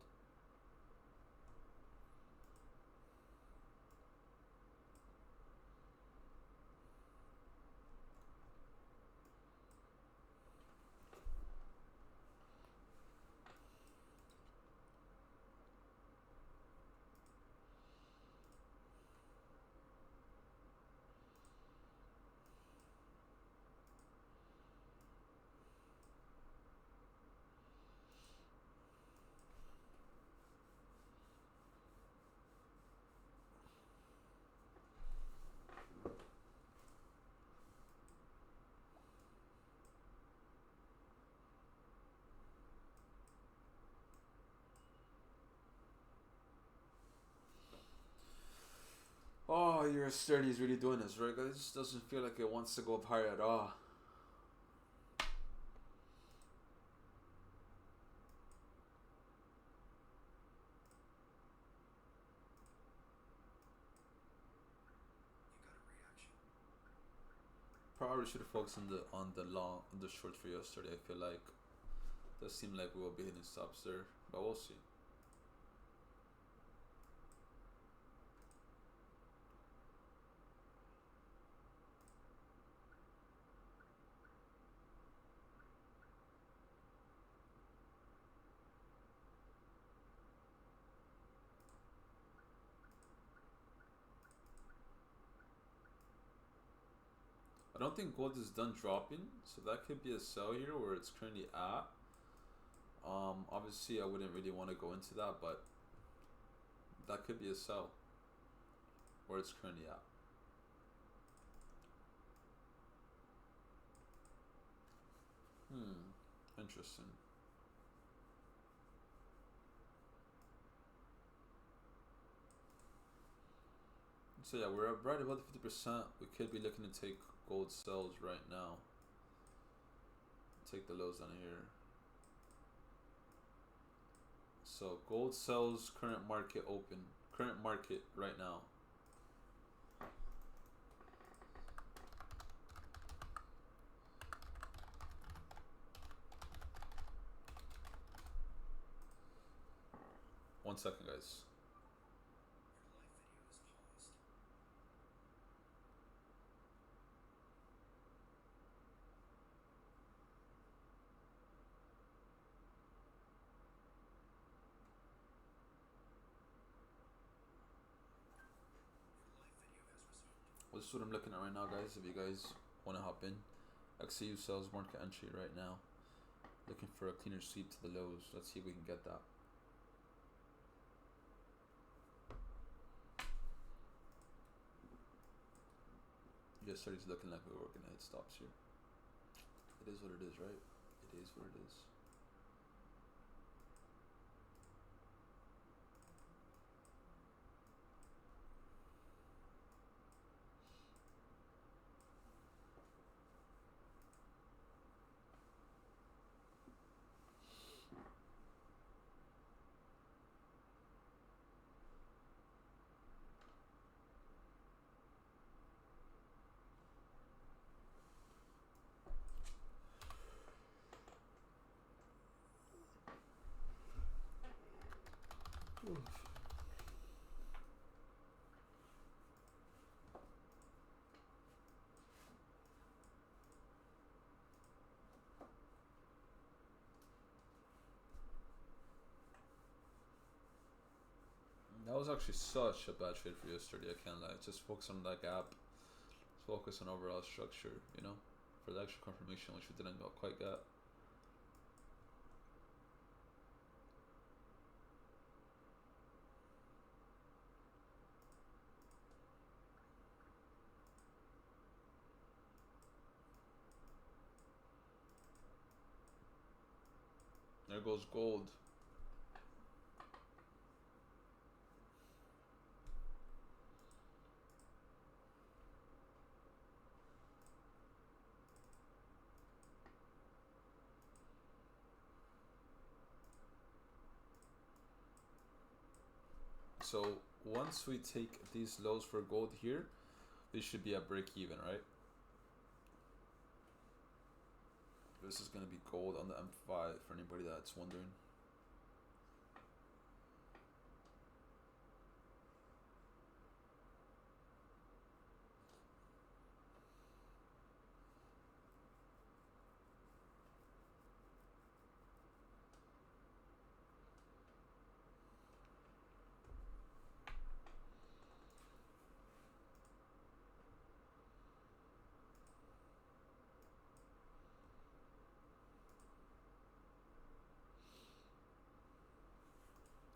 US 30 is really doing this, right, guys? Doesn't feel like it wants to go up higher at all. Probably should have focused on the short for yesterday. I feel like it does seem like we will be hitting stops there, but we'll see. I don't think gold is done dropping, so that could be a sell here where it's currently at. Obviously I wouldn't really want to go into that, but that could be a sell where it's currently at. Interesting. So yeah, we're right about the 50%. We could be looking to take gold sells right now. Take the lows down here. So gold sells, current market open. Current market right now. One second, guys. Well, this is what I'm looking at right now, guys. If you guys want to hop in, XAU sells market entry right now. Looking for a cleaner sweep to the lows. Let's see if we can get that. Yesterday's looking like we were gonna hit stops here. It is what it is, right? It is what it is. That was actually such a bad trade for yesterday, I can't lie. Just focus on that gap. Just focus on overall structure, you know? For the extra confirmation, which we didn't quite get. There goes gold. So once we take these lows for gold here, this should be a break even, right? This is going to be gold on the M5 for anybody that's wondering.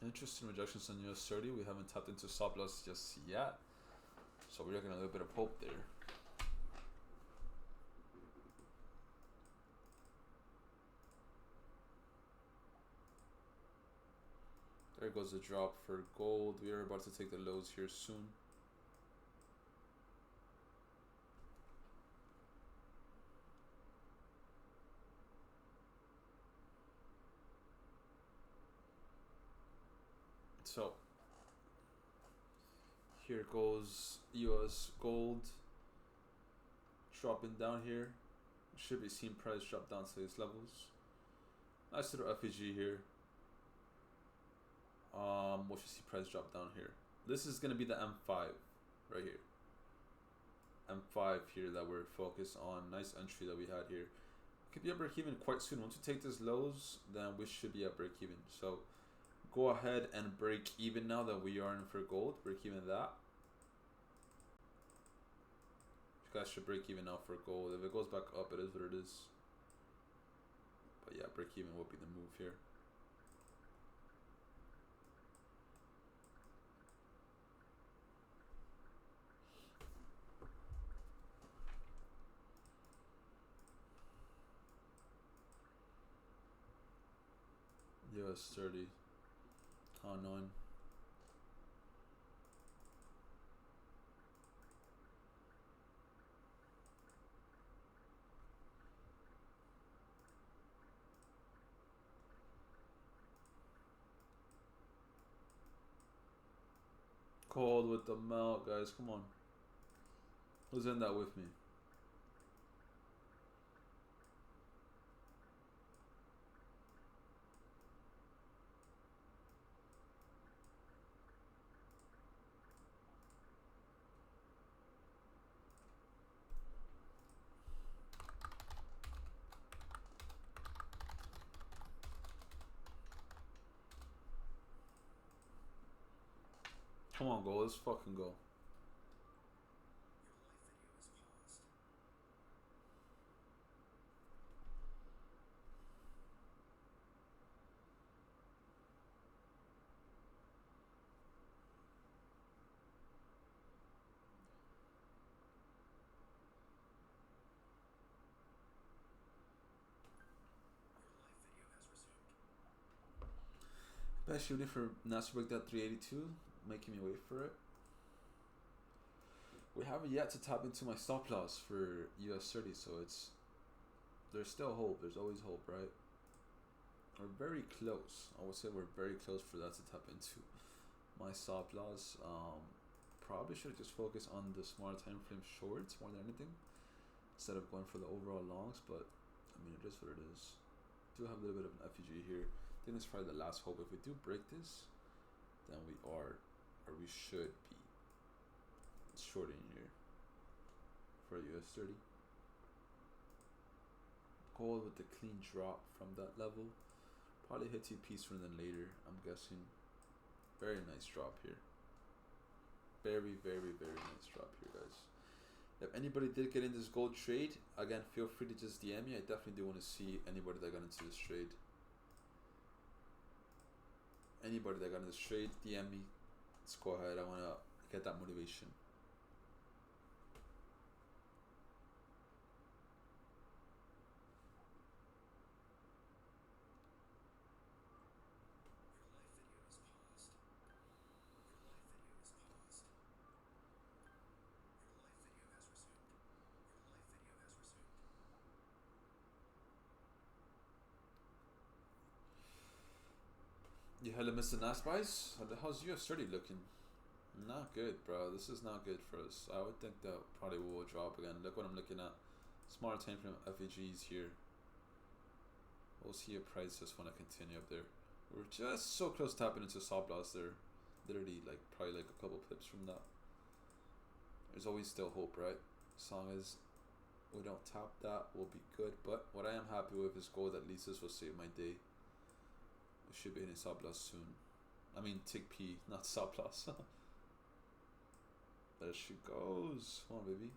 Interesting rejections on US 30. We haven't tapped into stop loss just yet. So we're getting a little bit of hope there. There goes the drop for gold. We are about to take the lows here soon. So here goes US gold dropping down here. Should be seeing price drop down to these levels. Nice little FEG here. We should see price drop down here. This is gonna be the M5 right here. M5 here that we're focused on. Nice entry that we had here. Could be at break even quite soon. Once we take these lows, then we should be at break even. So go ahead and break even now that we are in for gold. Break even that. You guys should break even now for gold. If it goes back up, it is what it is. But yeah, break even will be the move here. US 30, TON 9. Cold with the melt, guys. Come on. Who's in that with me? Come on, go. Let's fucking go. Best shooting for Nasdaq that 382, making me wait for it. We haven't yet to tap into my stop loss for US 30, so there's still hope. There's always hope, right? We're very close. I would say we're very close for that to tap into my stop loss. Probably should have just focused on the smaller time frame shorts more than anything, instead of going for the overall longs. But I mean, it is what it is. Do have a little bit of an FEG here. I think that's probably the last hope. If we do break this, then we are, or we should be, shorting here for US 30. Gold with the clean drop from that level. Probably hit TP sooner than later, I'm guessing. Very nice drop here. Very, very, very nice drop here, guys. If anybody did get in this gold trade, again, feel free to just DM me. I definitely do want to see anybody that got into this trade. Anybody that got into this trade, DM me. Let's go ahead. I want to get that motivation. You hella missed the NAS price? How's US 30 looking? Not good, bro. This is not good for us. I would think that probably will drop again. Look what I'm looking at. Smaller time frame FEGs here. We'll see a price just want to continue up there. We're just so close tapping into stop loss there. Literally, like, probably like a couple pips from that. There's always still hope, right? As long as we don't tap that, we'll be good. But what I am happy with is gold. At least this will save my day. We should be hitting stop loss soon. I mean, tick P, not stop loss. There she goes. Come on, baby.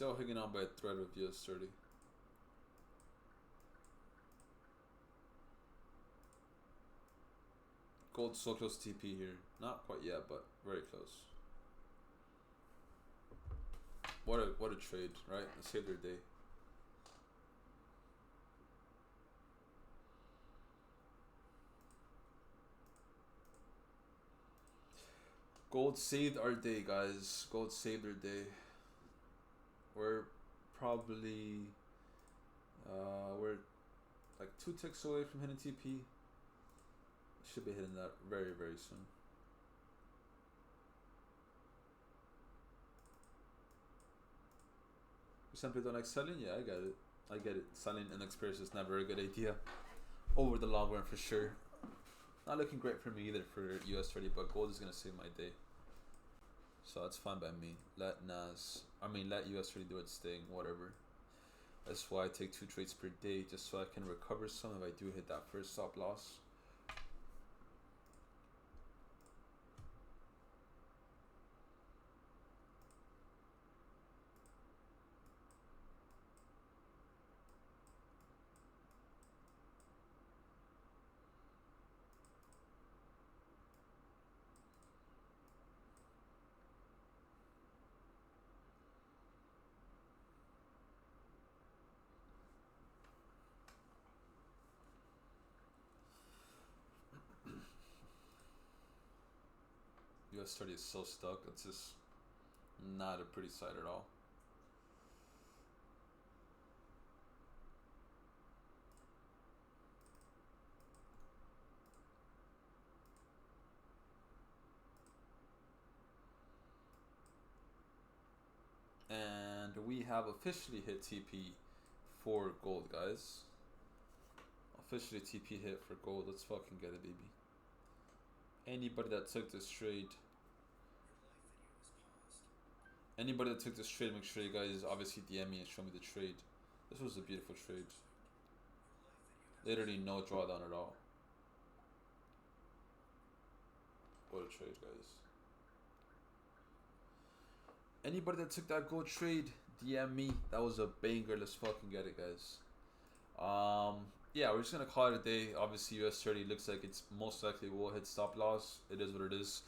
Still hanging on by a thread with US30. Gold so close to TP here. Not quite yet, but very close. What a trade, right? It saved their day. Gold saved our day, guys. Gold saved our day. We're probably we're like 2 ticks away from hitting TP. Should be hitting that very, very soon. You simply don't like selling? Yeah, I get it. I get it. Selling inexperienced is never a good idea. Over the long run for sure. Not looking great for me either for US30, but gold is gonna save my day. So that's fine by me. Let US30 do its thing, whatever. That's why I take 2 trades per day, just so I can recover some if I do hit that first stop loss. US30 is so stuck, it's just not a pretty sight at all. And we have officially hit TP for gold, guys. Officially TP hit for gold. Let's fucking get it, baby. Anybody that took this trade, make sure you guys obviously DM me and show me the trade. This was a beautiful trade. Literally no drawdown at all. What a trade, guys. Anybody that took that gold trade, DM me. That was a banger. Let's fucking get it, guys. Yeah, we're just gonna call it a day. Obviously, US30 looks like it's most likely will hit stop loss. It is what it is.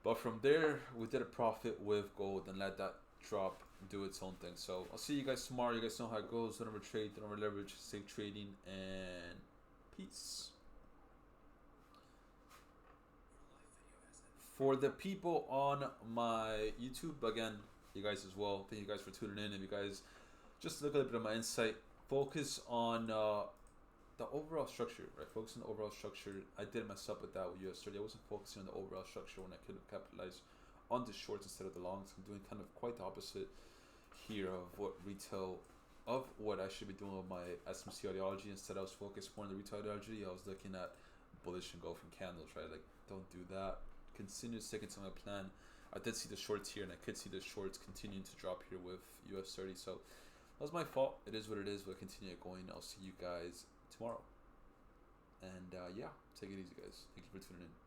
But from there, we did a profit with gold and let that drop do its own thing. So I'll see you guys tomorrow. You guys know how it goes. Don't overtrade, don't over leverage, safe trading, and peace. For the people on my YouTube, again, you guys as well, thank you guys for tuning in. If you guys just look at a bit of my insight, focus on the overall structure, right? Focus on the overall structure. I did mess up with that with US30. I wasn't focusing on the overall structure when I could have capitalized on the shorts instead of the longs. I'm doing kind of quite the opposite here of what I should be doing with my SMC ideology. Instead, I was focused more on the retail ideology. I was looking at bullish engulfing candles, right? Like, don't do that. Continue sticking to my plan. I did see the shorts here, and I could see the shorts continuing to drop here with US30. So that was my fault. It is what it is. We'll continue going. I'll see you guys tomorrow. And yeah, take it easy, guys. Thank you for tuning in.